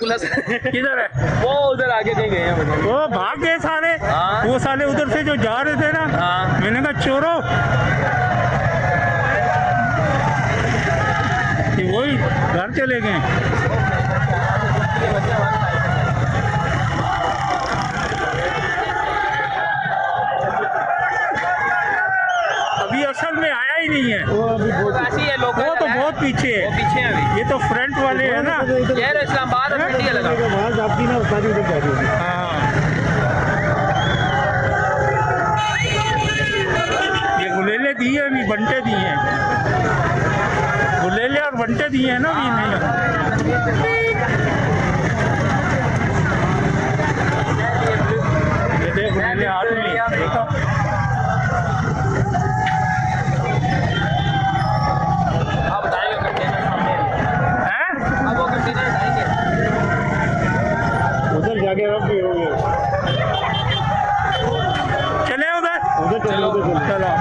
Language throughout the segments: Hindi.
पुलिस किधर है? वो उधर आगे कहीं गए हैं वो भाग गए सारे। हाँ। वो साले उधर से जो जा रहे थे ना, हाँ। मैंने कहा चोरो, कि वही घर चले गए। अभी असल में आया ही नहीं है, ऐसी है लोग, वो तो बहुत पीछे वो है। पीछे हैं अभी। ये तो फ्रंट वाले है ना। यार इस्लामाबाद और इंडिया लगा। हाँ, ये गुलेले दिए अभी, बंटे दिए हैं, गुलेले और बंटे दिए हैं ना अभी नहीं। ये देख गुलेले हाथ में देखा। आप बताएंगे कंटेनर सामने हैं? अब वो कंटेनर उठाएंगे उधर जाके अब भी हो गया। चले उधर चलो चलो।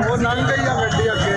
वो लंघ गई है गड्डी अगे।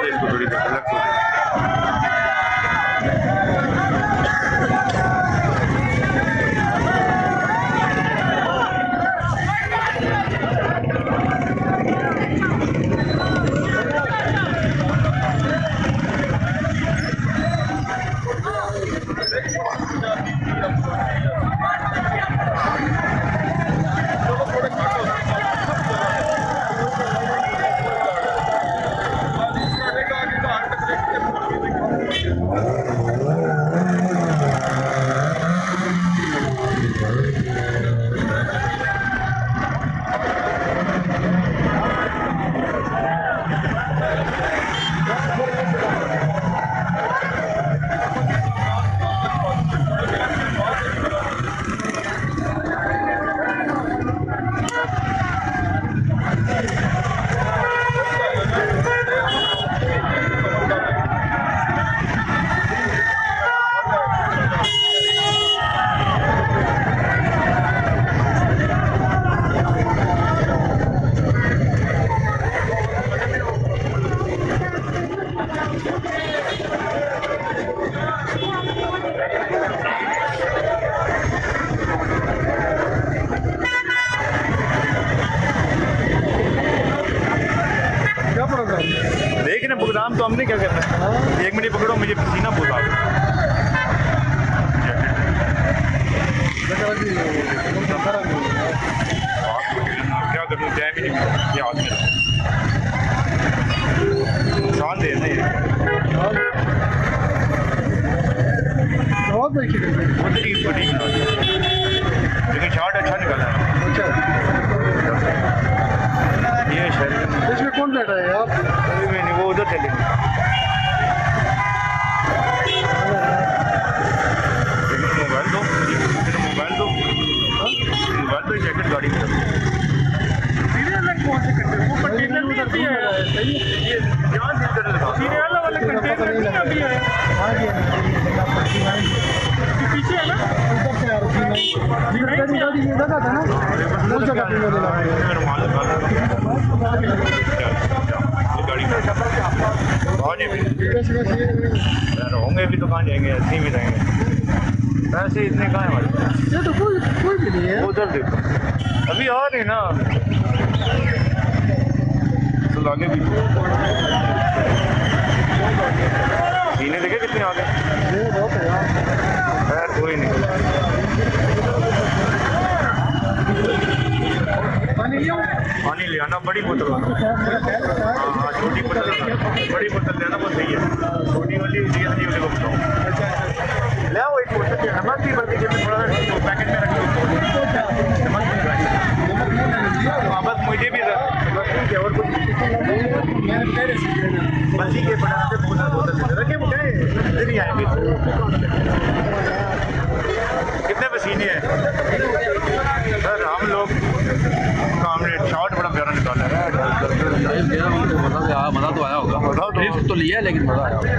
दे इसको थोड़ी देर अलग से। देखिए ना प्रोग्राम तो हमने क्या करना है। 1 मिनट पकड़ो, मुझे पसीना बहुत आ गया। क्या करूँ, टाइम ही नहीं मिला। ये आदमी नुकसान दे रहे हैं। लेकिन शॉट अच्छा निकाला है। ये शहर इसमें कौन बैठा है आप? नहीं, वो उधर चले गए। मोबाइल दो, मोबाइल दो, मोबाइल दो, जैकेट गाड़ी में रखो। कौन से कंटेनर? वो कंटेनर नहीं अभी आया। ये जान दिल कर लगा। सीरियल वाला कंटेनर नहीं अभी आया। ये पीछे है ना? होंगे भी तो कहाँ जाएंगे, ऐसे ही रहेंगे। पैसे इतने कहाँ हैं हमारे पास? ये तो कोई भी नहीं है। उधर देखो, अभी आ रहे ना तो आगे भी सीने देखे कितने आ गए। ये बहुत है यार। खैर कोई नहीं। पानी ले आना, बड़ी बोतल लाना। हाँ, छोटी बोतल लाना, बड़ी बोतल लेना बहुत सही है। छोटी वाली जीएसटी वाले को बताओ ले आओ। एक बोतल नमक भी भर दीजिए, थोड़ा पैकेट में रख दो। हाँ बस मुझे भी ठीक है। और कुछ बल्कि के बना से बोतल रखे मुझे इधर ही आएंगे। कितने पसीने हैं सर हम लोग। कामरेड शॉट बड़ा प्यारा निकाला है। मज़ा तो आया होगा। रिस्क तो लिया लेकिन मज़ा आया होगा।